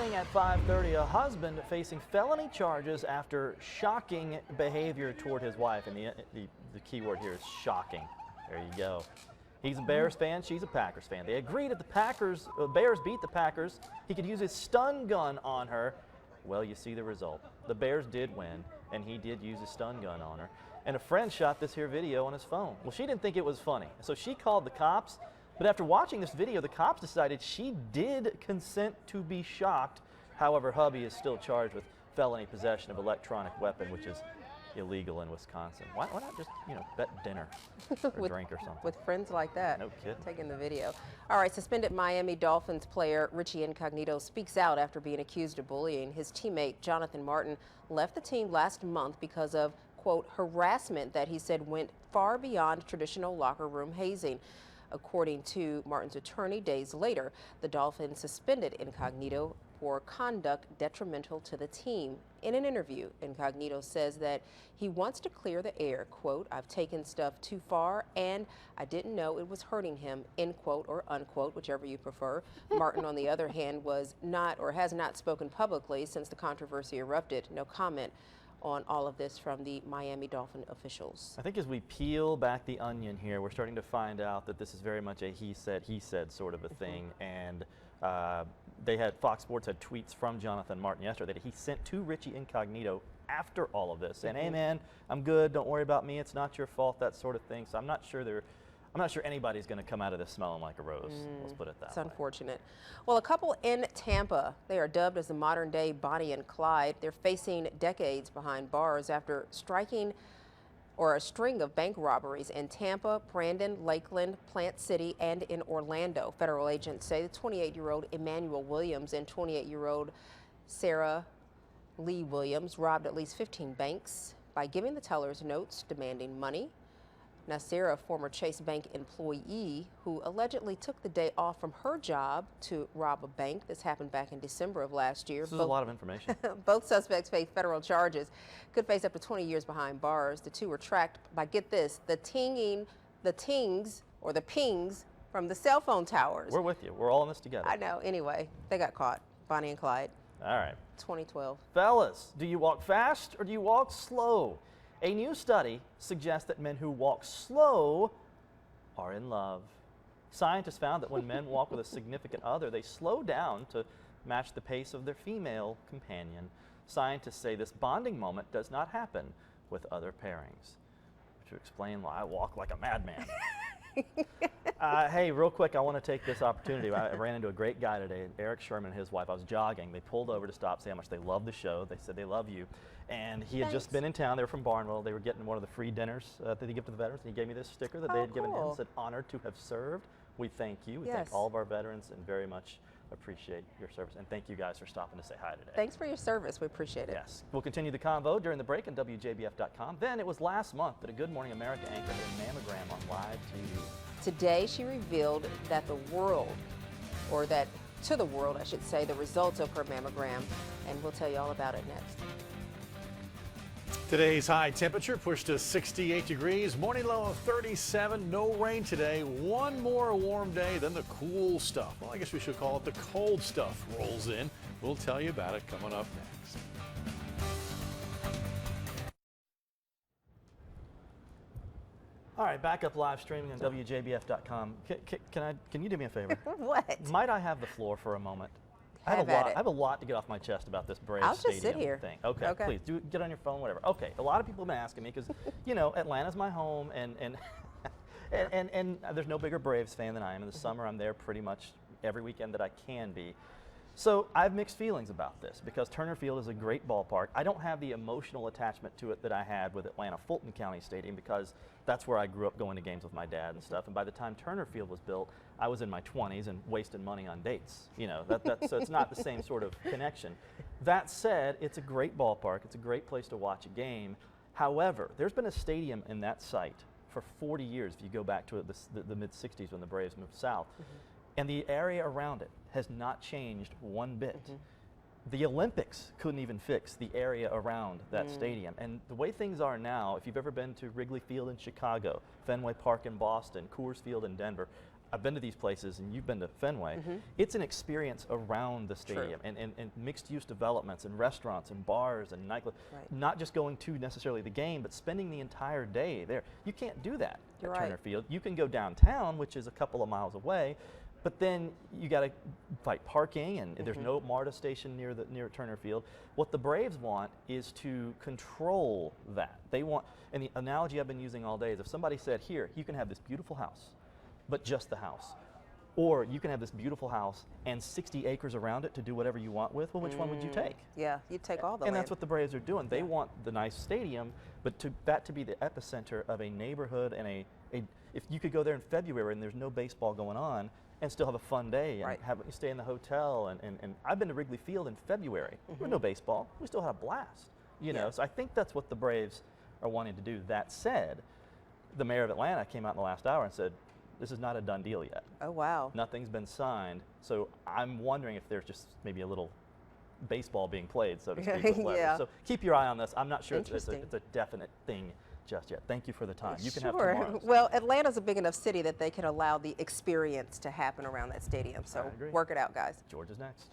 evening at 5:30, a husband facing felony charges after shocking behavior toward his wife. And the key word here is shocking. There you go. He's a Bears fan, she's a Packers fan. They agreed if the Bears beat the Packers, he could use his stun gun on her. Well, you see the result. The Bears did win, and he did use his stun gun on her. And a friend shot this here video on his phone. Well, she didn't think it was funny, so she called the cops. But after watching this video, the cops decided she did consent to be shocked. However, hubby is still charged with felony possession of electronic weapon, which is illegal in Wisconsin. Why not just, bet dinner or drink or something? With friends like that. No kidding. Taking the video. All right, suspended Miami Dolphins player Richie Incognito speaks out after being accused of bullying. His teammate Jonathan Martin left the team last month because of, quote, harassment that he said went far beyond traditional locker room hazing. According to Martin's attorney, days later, the Dolphins suspended Incognito for conduct detrimental to the team. In an interview, Incognito says that he wants to clear the air, quote, I've taken stuff too far and I didn't know it was hurting him, end quote or unquote, whichever you prefer. Martin, on the other hand, was not or has not spoken publicly since the controversy erupted. No comment on all of this from the Miami Dolphin officials. I think as we peel back the onion here, we're starting to find out that this is very much a he said sort of a thing. And Fox Sports had tweets from Jonathan Martin yesterday that he sent to Richie Incognito after all of this, saying, hey man, I'm good, don't worry about me, it's not your fault, that sort of thing. So I'm not sure anybody's going to come out of this smelling like a rose. Let's put it that way. It's unfortunate. Well, a couple in Tampa, they are dubbed as the modern-day Bonnie and Clyde. They're facing decades behind bars after striking or a string of bank robberies in Tampa, Brandon, Lakeland, Plant City, and in Orlando. Federal agents say the 28-year-old Emmanuel Williams and 28-year-old Sarah Lee Williams robbed at least 15 banks by giving the tellers notes demanding money. Nasira, a former Chase Bank employee who allegedly took the day off from her job to rob a bank. This happened back in December of last year. This is a lot of information. Both suspects face federal charges, could face up to 20 years behind bars. The two were tracked by, get this, the pings from the cell phone towers. We're with you. We're all in this together. I know. Anyway, they got caught. Bonnie and Clyde. All right. 2012. Fellas, do you walk fast or do you walk slow? A new study suggests that men who walk slow are in love. Scientists found that when men walk with a significant other, they slow down to match the pace of their female companion. Scientists say this bonding moment does not happen with other pairings. To explain why I walk like a madman. Hey, real quick, I want to take this opportunity. I ran into a great guy today, Eric Sherman and his wife. I was jogging. They pulled over to stop, say how much they love the show. They said they love you. And he had just been in town. They were from Barnwell. They were getting one of the free dinners that they give to the veterans. And he gave me this sticker that they had given him. It said, honored to have served. We thank you. We thank all of our veterans and very much appreciate your service. And thank you guys for stopping to say hi today. Thanks for your service. We appreciate it. Yes. We'll continue the convo during the break on WJBF.com. Then it was last month that a Good Morning America anchor had a mammogram on live TV. Today she revealed that to the world, I should say, the results of her mammogram, and we'll tell you all about it next. Today's high temperature pushed to 68 degrees, morning low of 37, no rain today. One more warm day, then the cool stuff. Well, I guess we should call it the cold stuff rolls in. We'll tell you about it coming up next. All right, back up live streaming on WJBF.com. Can you do me a favor? What? Might I have the floor for a moment? I have a lot to get off my chest about this Braves I'll Stadium just sit here. thing. Okay, please get on your phone, whatever. Okay, a lot of people have been asking me because, Atlanta's my home, and there's no bigger Braves fan than I am. In the summer, I'm there pretty much every weekend that I can be. So I have mixed feelings about this because Turner Field is a great ballpark. I don't have the emotional attachment to it that I had with Atlanta Fulton County Stadium because that's where I grew up going to games with my dad and stuff. And by the time Turner Field was built, I was in my 20s and wasting money on dates. So it's not the same sort of connection. That said, it's a great ballpark. It's a great place to watch a game. However, there's been a stadium in that site for 40 years if you go back to the mid-'60s when the Braves moved south. And the area around it has not changed one bit. The Olympics couldn't even fix the area around that stadium. And the way things are now, if you've ever been to Wrigley Field in Chicago, Fenway Park in Boston, Coors Field in Denver, I've been to these places, and you've been to Fenway. It's an experience around the stadium, and mixed-use developments, and restaurants, and bars, and nightclubs. Not just going to necessarily the game, but spending the entire day there. You can't do that at Turner Field. You can go downtown, which is a couple of miles away, but then you got to fight parking, and there's no MARTA station near Turner Field. What the Braves want is to control that. They want, and the analogy I've been using all day is if somebody said, here, you can have this beautiful house, but just the house. Or you can have this beautiful house and 60 acres around it to do whatever you want with. Well, which one would you take? Yeah, you'd take all the And land. that's what the Braves are doing. They want the nice stadium, but that to be the epicenter of a neighborhood, and if you could go there in February and there's no baseball going on and still have a fun day and stay in the hotel. And I've been to Wrigley Field in February. There was no baseball. We still had a blast. You know, so I think that's what the Braves are wanting to do. That said, the mayor of Atlanta came out in the last hour and said, this is not a done deal yet. Oh, wow. Nothing's been signed. So I'm wondering if there's just maybe a little baseball being played, so to speak, with leverage. So keep your eye on this. I'm not sure it's a definite thing just yet. Thank you for the time. You can have tomorrow. Well, Atlanta's a big enough city that they can allow the experience to happen around that stadium. So work it out, guys. Georgia's next.